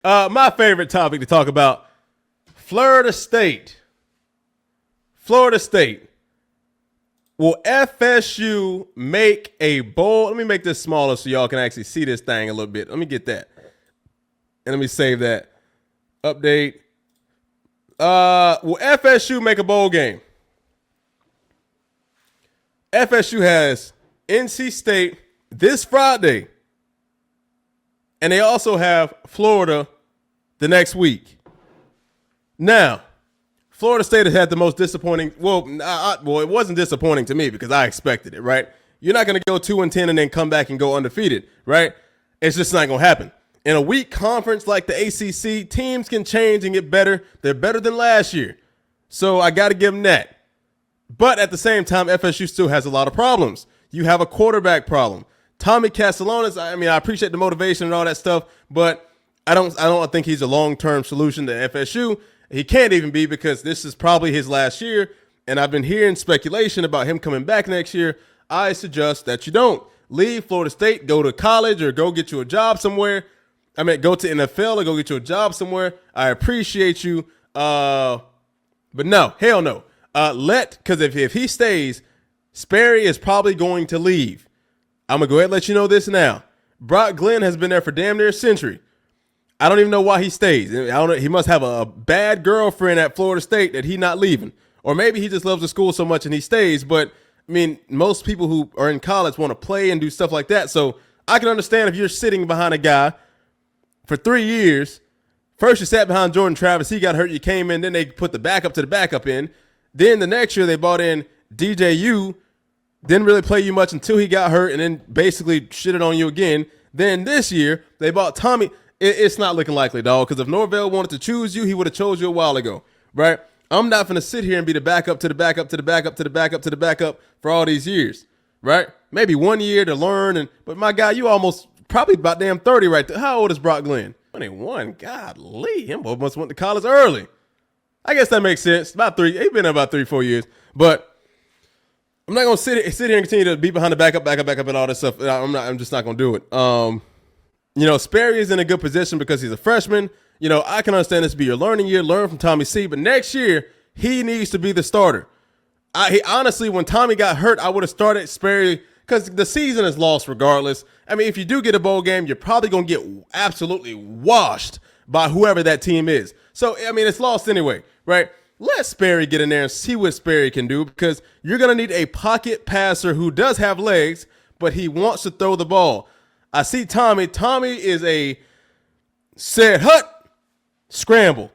My favorite topic to talk about: Florida State. Florida State. Will FSU make a bowl? Let me make this smaller so y'all can actually see this thing a little bit. Let me get that. And let me save that. Update. Will FSU make a bowl game? FSU has NC State this Friday. And they also have Florida the next week. Now, Florida State has had the most disappointing. Well, it wasn't disappointing to me because I expected it, right? You're not going to go 2-10 and then come back and go undefeated, right? It's just not going to happen. In a weak conference like the ACC, teams can change and get better. They're better than last year. So I got to give them that. But at the same time, FSU still has a lot of problems. You have a quarterback problem. Tommy Castellanos, I appreciate the motivation and all that stuff, but I don't think he's a long-term solution to FSU. He can't even be because this is probably his last year, and I've been hearing speculation about him coming back next year. I suggest that you don't. Leave Florida State, go to college, or go get you a job somewhere. Go to NFL or go get you a job somewhere. I appreciate you, but no, hell no. Because if he stays, Sperry is probably going to leave. I'm going to go ahead and let you know this now. Brock Glenn has been there for damn near a century. I don't even know why he stays. I don't know. He must have a bad girlfriend at Florida State that he's not leaving. Or maybe he just loves the school so much and he stays. But, most people who are in college want to play and do stuff like that. So I can understand if you're sitting behind a guy for 3 years. First you sat behind Jordan Travis. He got hurt. You came in. Then they put the backup to the backup in. Then the next year they bought in DJU. Didn't really play you much until he got hurt and then basically shitted on you again. Then this year they bought Tommy. It's not looking likely, dog, because if Norvell wanted to choose you, he would have chose you a while ago, right? I'm not going to sit here and be the backup to the backup to the backup to the backup to the backup for all these years, right? Maybe 1 year to learn, but my guy, you almost probably about damn 30 right there. How old is Brock Glenn? 21. Golly, him boy must went to college early. I guess that makes sense. About 3. He's been there about 3-4 years, but I'm not going to sit here and continue to be behind the backup, and all this stuff. I'm just not going to do it. Sperry is in a good position because he's a freshman. I can understand this to be your learning year, learn from Tommy C, but next year, he needs to be the starter. Honestly, when Tommy got hurt, I would have started Sperry because the season is lost regardless. If you do get a bowl game, you're probably going to get absolutely washed by whoever that team is. So, it's lost anyway, right? Let Sperry get in there and see what Sperry can do because you're going to need a pocket passer who does have legs, but he wants to throw the ball. I see Tommy. Tommy is a said hut, scramble.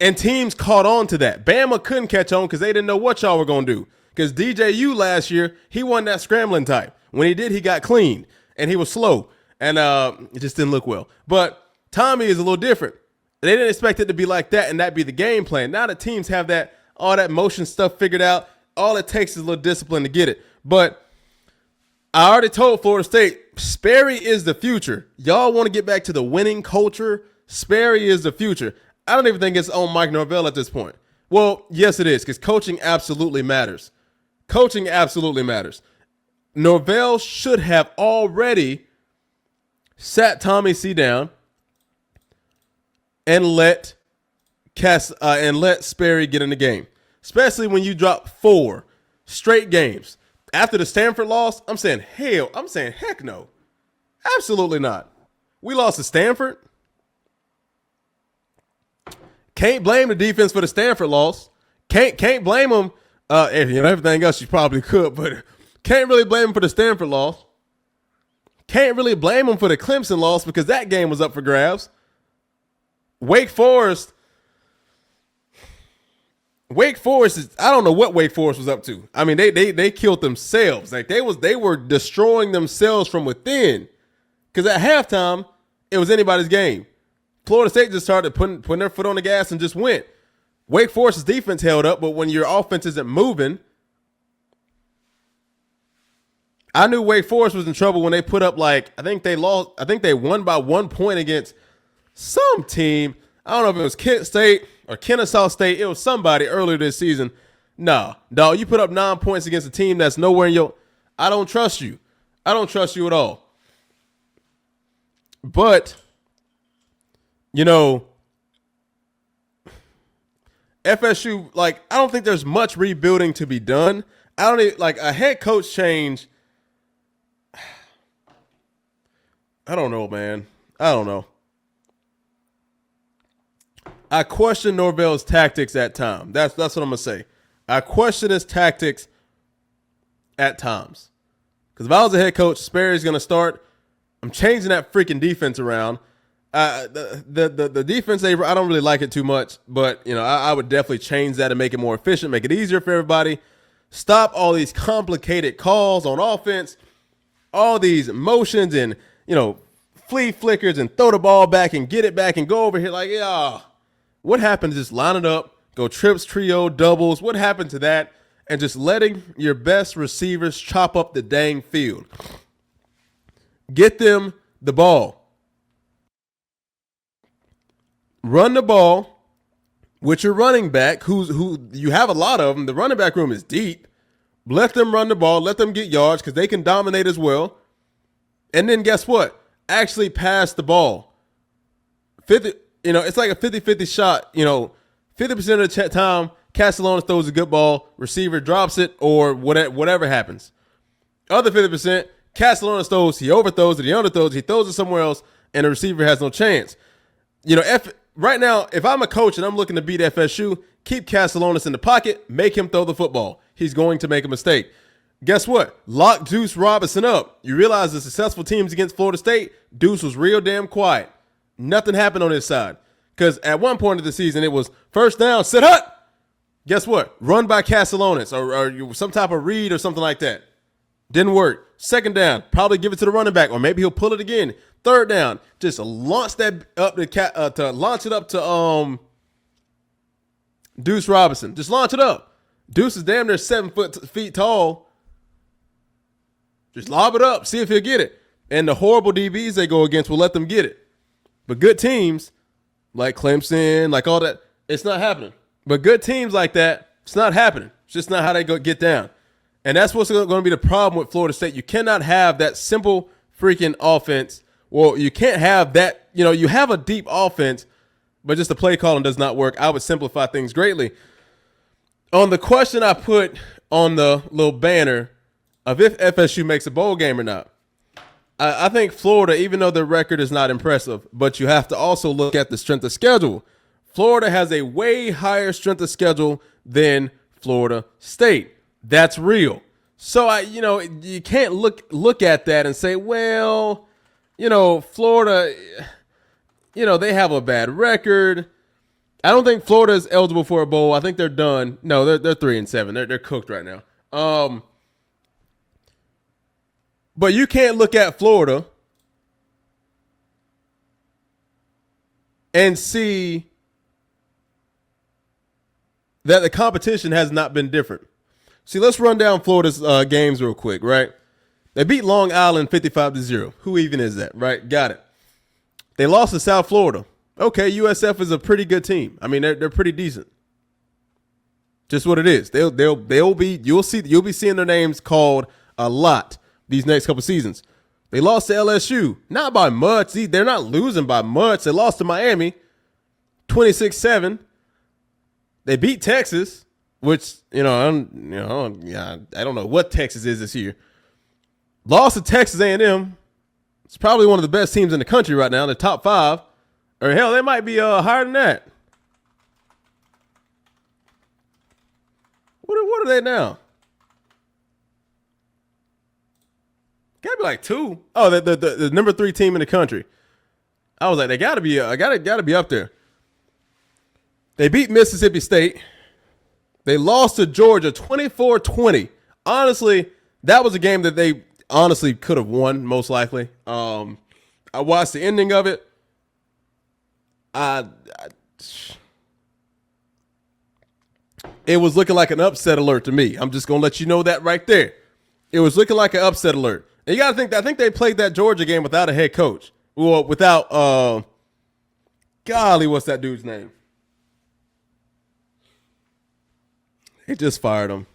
And teams caught on to that. Bama couldn't catch on because they didn't know what y'all were going to do. Because DJU last year, he wasn't that scrambling type. When he did, he got cleaned. And he was slow. And it just didn't look well. But Tommy is a little different. They didn't expect it to be like that and that be the game plan. Now that teams have all that motion stuff figured out, all it takes is a little discipline to get it. But I already told Florida State, Sperry is the future. Y'all want to get back to the winning culture? Sperry is the future. I don't even think it's on Mike Norvell at this point. Well, yes, it is, because coaching absolutely matters. Coaching absolutely matters. Norvell should have already sat Tommy C down and let Sperry get in the game, especially when you drop 4 straight games. After the Stanford loss, I'm saying heck no. Absolutely not. We lost to Stanford. Can't blame the defense for the Stanford loss. Can't blame them. Everything else you probably could, but can't really blame them for the Stanford loss. Can't really blame them for the Clemson loss because that game was up for grabs. Wake Forest is, I don't know what Wake Forest was up to. They killed themselves. Like they were destroying themselves from within. Because at halftime, it was anybody's game. Florida State just started putting their foot on the gas and just went. Wake Forest's defense held up, but when your offense isn't moving, I knew Wake Forest was in trouble when they put up I think they won by 1 point against some team. I don't know if it was Kent State or Kennesaw State. It was somebody earlier this season. Nah, dog, you put up 9 points against a team that's nowhere in your – I don't trust you. I don't trust you at all. But You know, FSU, like, I don't think there's much rebuilding to be done. I don't even, like, a head coach change. I don't know, man. I don't know. I question Norvell's tactics at times. That's what I'm gonna say. I question his tactics at times. Because if I was a head coach, Sperry's gonna start. I'm changing that freaking defense around. The defense, I don't really like it too much, but I would definitely change that and make it more efficient, make it easier for everybody. Stop all these complicated calls on offense, all these motions and flea flickers and throw the ball back and get it back and go over here like what happened to just line it up, go trips, trio, doubles? What happened to that? And just letting your best receivers chop up the dang field. Get them the ball. Run the ball with your running back, who you have a lot of them. The running back room is deep. Let them run the ball. Let them get yards because they can dominate as well. And then guess what? Actually pass the ball. 50. It's like a 50-50 shot. 50% of the time, Castellanos throws a good ball, receiver drops it, or whatever happens. Other 50%, Castellanos throws, he overthrows it, he underthrows, he throws it somewhere else, and the receiver has no chance. Right now, if I'm a coach and I'm looking to beat FSU, keep Castellanos in the pocket, make him throw the football. He's going to make a mistake. Guess what? Lock Deuce Robinson up. You realize the successful teams against Florida State, Deuce was real damn quiet. Nothing happened on his side. Because at one point of the season, it was first down, sit hut. Guess what? Run by Castellanos or some type of read or something like that. Didn't work. Second down, probably give it to the running back, or maybe he'll pull it again. Third down, just launch that up to launch it up to Deuce Robinson. Just launch it up. Deuce is damn near 7 feet tall. Just lob it up, see if he'll get it. And the horrible DBs they go against will let them get it. But good teams like Clemson, like all that, it's not happening. But good teams like that, it's not happening. It's just not how they get down. And that's what's going to be the problem with Florida State. You cannot have that simple freaking offense. Well, you can't have that. You have a deep offense, but just the play calling does not work. I would simplify things greatly. On the question I put on the little banner of if FSU makes a bowl game or not, I think Florida, even though their record is not impressive, but you have to also look at the strength of schedule. Florida has a way higher strength of schedule than Florida State. That's real. So you can't look at that and say, well, Florida, they have a bad record. I don't think Florida is eligible for a bowl. I think they're done. No, they're 3-7. They're cooked right now. But you can't look at Florida and see that the competition has not been different. See, let's run down Florida's games real quick, right? They beat Long Island 55-0. Who even is that, right? Got it. They lost to South Florida. Okay, USF is a pretty good team. I mean, they're pretty decent. Just what it is. You'll be seeing their names called a lot these next couple seasons. They lost to LSU, not by much. They're not losing by much. They lost to Miami 26-7. They beat Texas, which, I don't know what Texas is this year. Lost to Texas A&M. It's probably one of the best teams in the country right now, in the top 5. Or hell, they might be higher than that. What are they now? Gotta be like 2. Oh, the number 3 team in the country. I was like, they gotta be up there. They beat Mississippi State. They lost to Georgia 24-20. Honestly, that was a game that they honestly could have won, most likely. I watched the ending of it. It was looking like an upset alert to me. I'm just gonna let you know that right there. It was looking like an upset alert. And you gotta think that I think they played that Georgia game without a head coach. Well, without golly, what's that dude's name? They just fired him.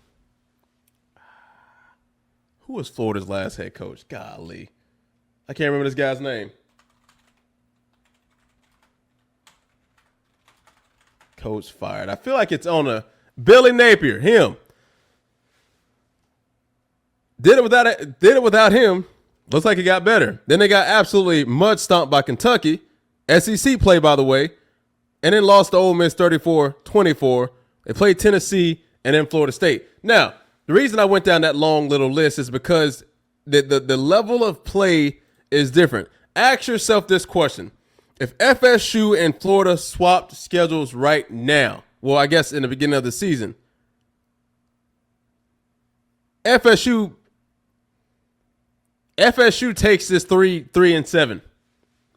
Who was Florida's last head coach? Golly. I can't remember this guy's name. coach fired. I feel like it's on a Billy Napier, him. Did it without him. Looks like it got better. Then they got absolutely mud stomped by Kentucky. SEC play, by the way. And then lost to Ole Miss 34-24. They played Tennessee and then Florida State. Now, the reason I went down that long little list is because the level of play is different. Ask yourself this question. If FSU and Florida swapped schedules right now, well, I guess in the beginning of the season, FSU takes this 3-7,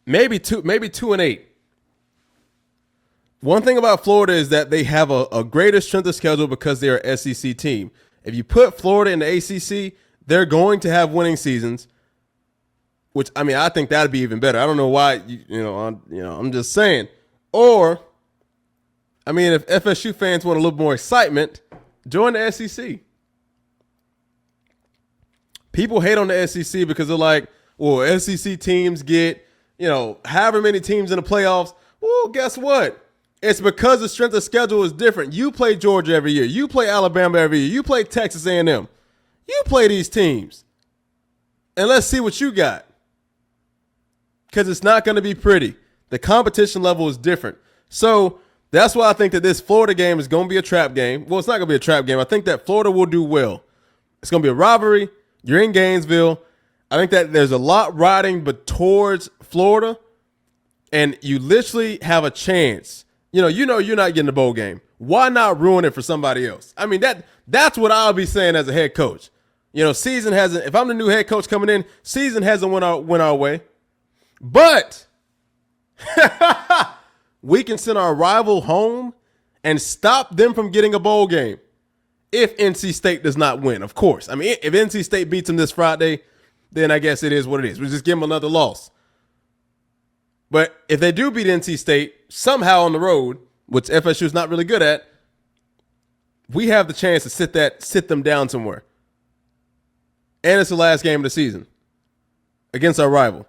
maybe 2-8. One thing about Florida is that they have a greater strength of schedule because they're an SEC team. If you put Florida in the ACC, they're going to have winning seasons. Which, I mean, I think that'd be even better. I don't know why, I'm just saying. Or, I mean, if FSU fans want a little more excitement, join the SEC. People hate on the SEC because they're like, well, SEC teams get, however many teams in the playoffs. Well, guess what? It's because the strength of schedule is different. You play Georgia every year. You play Alabama every year. You play Texas A&M. You play these teams. And let's see what you got. Because it's not going to be pretty. The competition level is different. So that's why I think that this Florida game is going to be a trap game. Well, it's not going to be a trap game. I think that Florida will do well. It's going to be a rivalry. You're in Gainesville. I think that there's a lot riding but towards Florida. And you literally have a chance. You're not getting the bowl game. Why not ruin it for somebody else? I mean, that's what I'll be saying as a head coach. Season hasn't, if I'm the new head coach coming in, season hasn't went our way. But we can send our rival home and stop them from getting a bowl game if NC State does not win, of course. I mean, if NC State beats them this Friday, then I guess it is what it is. We just give them another loss. But if they do beat NC State somehow on the road, which FSU is not really good at, we have the chance to sit them down somewhere. And it's the last game of the season against our rival.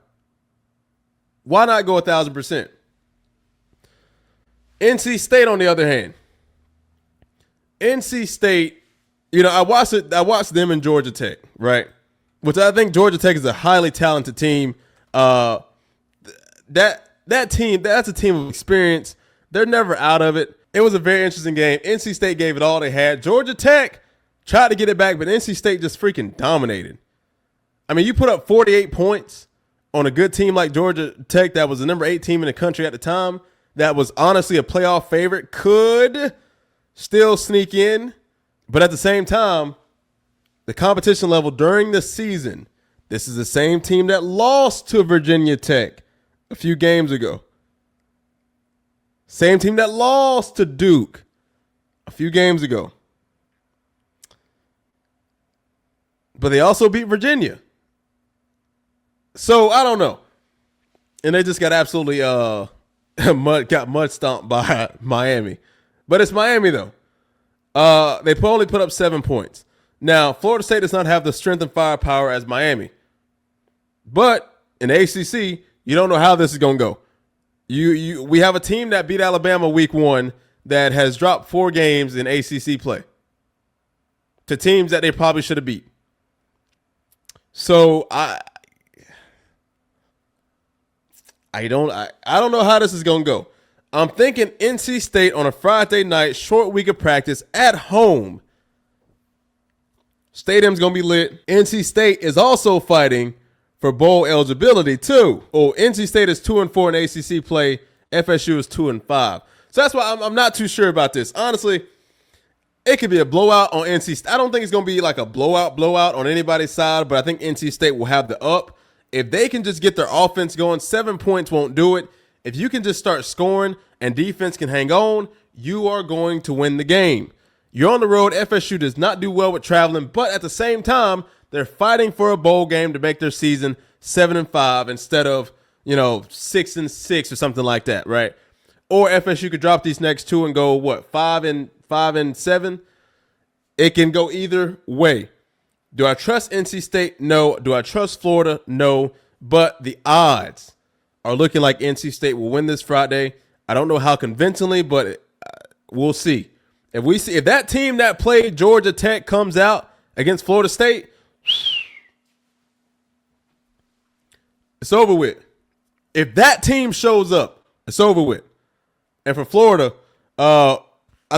Why not go 1,000%? NC State, on the other hand, NC State, I watched them in Georgia Tech, right? Which I think Georgia Tech is a highly talented team. That team, that's a team of experience. They're never out of it. It was a very interesting game. NC State gave it all they had. Georgia Tech tried to get it back, but NC State just freaking dominated. I mean, you put up 48 points on a good team like Georgia Tech that was the number 8 team in the country at the time, that was honestly a playoff favorite, could still sneak in. But at the same time, the competition level during the season, this is the same team that lost to Virginia Tech a few games ago. Same team that lost to Duke a few games ago. But they also beat Virginia. So I don't know. And they just got absolutely mud stomped by Miami. But it's Miami though. They only put up 7 points. Now, Florida State does not have the strength and firepower as Miami. But in the ACC, you don't know how this is going to go. We have a team that beat Alabama week 1 that has dropped 4 games in ACC play to teams that they probably should have beat. So I don't know how this is going to go. I'm thinking NC State on a Friday night, short week of practice at home. Stadium's going to be lit. NC State is also fighting for bowl eligibility too. Oh, NC State is 2-4 in ACC play. FSU is 2-5. So that's why I'm not too sure about this. Honestly, it could be a blowout on NC State. I don't think it's going to be like a blowout on anybody's side, but I think NC State will have the up. If they can just get their offense going, 7 points won't do it. If you can just start scoring and defense can hang on, you are going to win the game. You're on the road. FSU does not do well with traveling, but at the same time, they're fighting for a bowl game to make their season 7-5 instead of, 6-6 or something like that, right? Or FSU could drop these next 2 and go, 5-7? It can go either way. Do I trust NC State? No. Do I trust Florida? No. But the odds are looking like NC State will win this Friday. I don't know how convincingly, but We'll see. If that team that played Georgia Tech comes out against Florida State, it's over with. If that team shows up, it's over with. And for Florida, I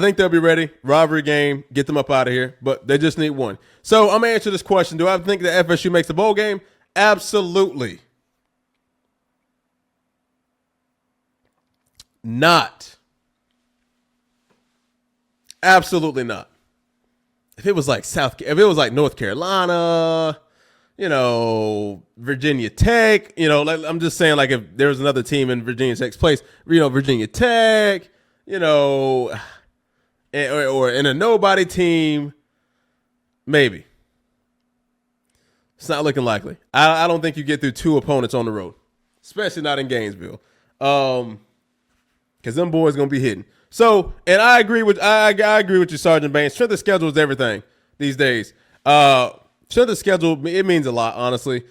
think they'll be ready. Rivalry game, get them up out of here. But they just need one. So I'm going to answer this question. Do I think that FSU makes the bowl game? Absolutely not. Absolutely not. If it was like North Carolina, Virginia Tech, I'm just saying, like, if there was another team in Virginia Tech's place, Virginia Tech, or in a nobody team, maybe. It's not looking likely. I don't think you get through 2 opponents on the road, especially not in Gainesville, because them boys gonna be hitting. So, and I agree with you, Sergeant Baines. Strength of schedule is everything these days. Strength of schedule, it means a lot, honestly.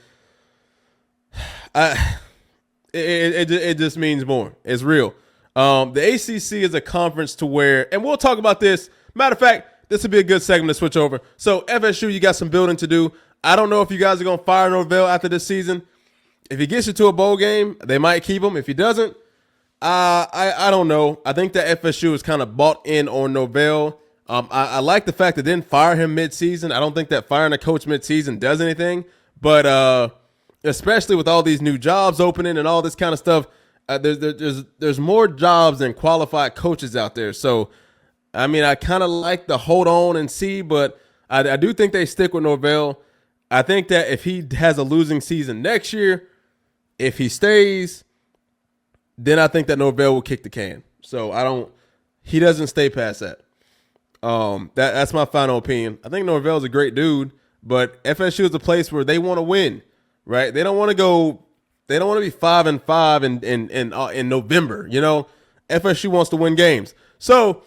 It just means more. It's real. The ACC is a conference to where, and we'll talk about this. Matter of fact, this would be a good segment to switch over. So FSU, you got some building to do. I don't know if you guys are going to fire Norvell after this season. If he gets you to a bowl game, they might keep him. If he doesn't, I don't know. I think that FSU is kind of bought in on Norvell. I like the fact that they didn't fire him midseason. I don't think that firing a coach midseason does anything. But especially with all these new jobs opening and all this kind of stuff, there's more jobs than qualified coaches out there. So, I mean, I kind of like the hold on and see, but I do think they stick with Norvell. I think that if he has a losing season next year, if he stays, then I think that Norvell will kick the can. So he doesn't stay past that. That's my final opinion. I think Norvell's a great dude, but FSU is a place where they want to win, right? They don't want to be 5-5 in November. FSU wants to win games. So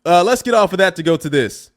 let's get off of that to go to this.